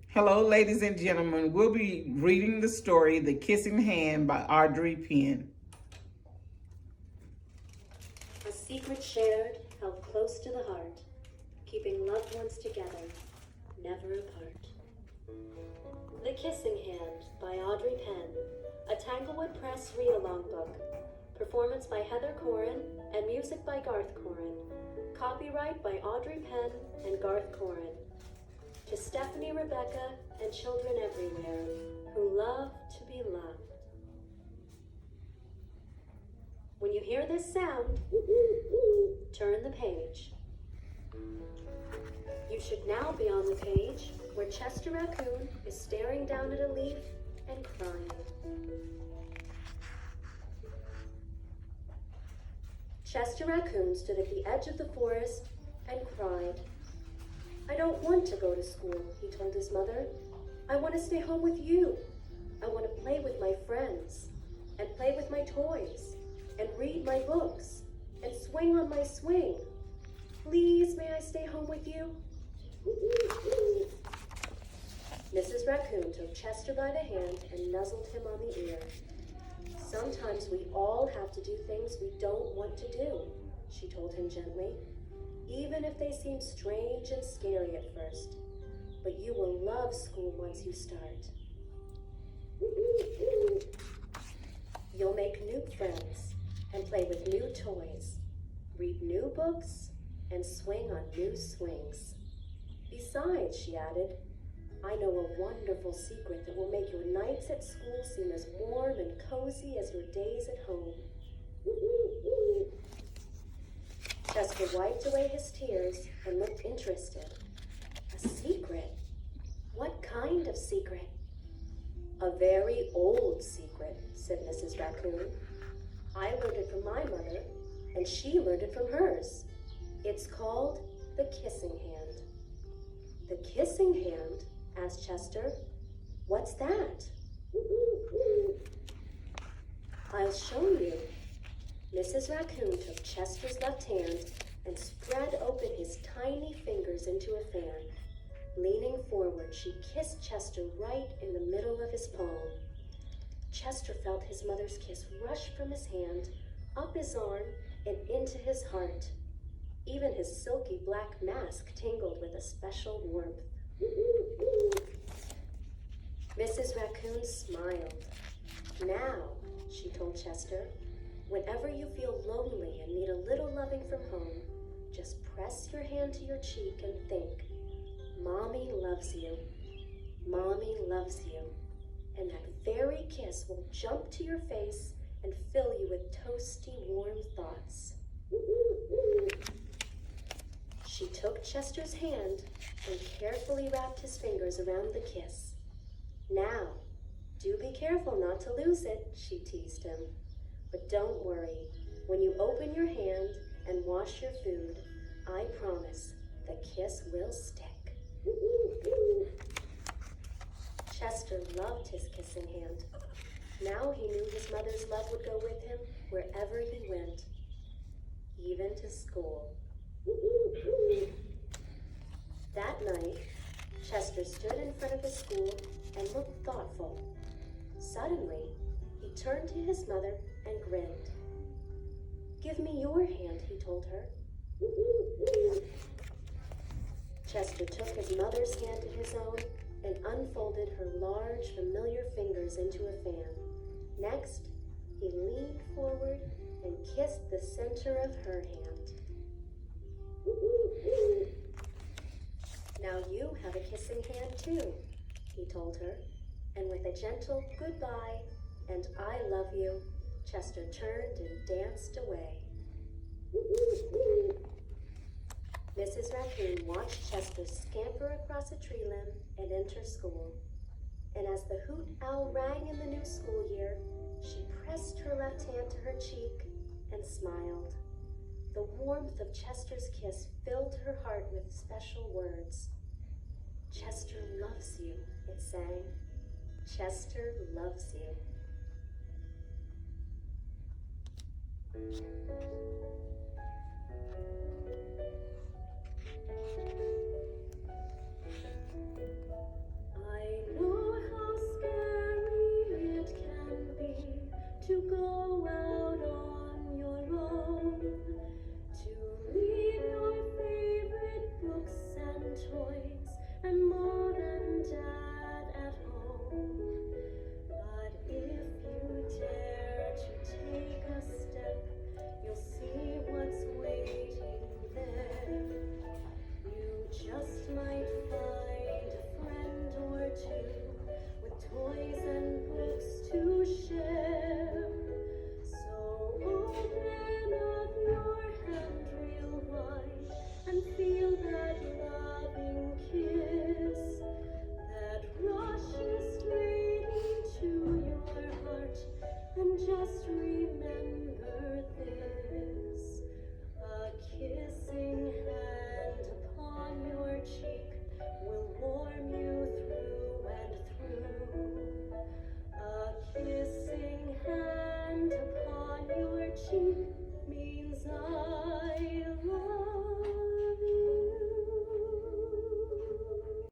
Hello, ladies and gentlemen. We'll be reading the story The Kissing Hand by Audrey Penn. A secret shared, held close to the heart, keeping loved ones together, never apart. The Kissing Hand by Audrey Penn, a Tanglewood Press read-along book. Performance by Heather Corin and music by Garth Corin. Copyright by Audrey Penn and Garth Corin. To Stephanie, Rebecca, and children everywhere who love to be loved. When you hear this sound, turn the page. You should now be on the page where Chester Raccoon is staring down at a leaf and crying. Chester Raccoon stood at the edge of the forest and cried. "I don't want to go to school," he told his mother. "I want to stay home with you. I want to play with my friends, and play with my toys, and read my books, and swing on my swing. Please, may I stay home with you?" Mrs. Raccoon took Chester by the hand and nuzzled him on the ear. "Sometimes we all have to do things we don't want to do," she told him gently, "even if they seem strange and scary at first. But you will love school once you start. You'll make new friends and play with new toys, read new books, and swing on new swings. Besides," she added, "I know a wonderful secret that will make your nights at school seem as warm and cozy as your days at home." Chester wiped away his tears and looked interested. "A secret? What kind of secret?" "A very old secret," said Mrs. Raccoon. "I learned it from my mother, and she learned it from hers. It's called the Kissing Hand." "The Kissing Hand?" asked Chester. "What's that?" "I'll show you." Mrs. Raccoon took Chester's left hand and spread open his tiny fingers into a fan. Leaning forward, she kissed Chester right in the middle of his palm. Chester felt his mother's kiss rush from his hand, up his arm, and into his heart. Even his silky black mask tingled with a special warmth. Mrs. Raccoon smiled. "Now," she told Chester, "whenever you feel lonely and need a little loving from home, just press your hand to your cheek and think, 'Mommy loves you. Mommy loves you.' And that very kiss will jump to your face and fill you with toasty, warm thoughts." She took Chester's hand and carefully wrapped his fingers around the kiss. "Now, do be careful not to lose it," she teased him. "But don't worry, when you open your hand and wash your food, I promise the kiss will stick." Chester loved his kissing hand. Now he knew his mother's love would go with him wherever he went, even to school. That night, Chester stood in front of his school and looked thoughtful. Suddenly, he turned to his mother and grinned. "Give me your hand," he told her. Chester took his mother's hand in his own and unfolded her large, familiar fingers into a fan. Next, he leaned forward and kissed the center of her hand. "Now you have a kissing hand too," he told her, and with a gentle goodbye and "I love you," Chester turned and danced away. Mrs. Raccoon watched Chester scamper across a tree limb and enter school. And as the hoot owl rang in the new school year, she pressed her left hand to her cheek and smiled. The warmth of Chester's kiss filled her heart with special words. "Chester loves you," it sang. "Chester loves you." and toys and mom and dad at home. But if you dare to take a step, you'll see what's waiting there. You just might find a friend or two with toys and books to share. So open up your hand real wide and feel that loving kiss that rushes straight into your heart. And just remember this: a kissing hand upon your cheek will warm you through and through. A kissing hand upon your cheek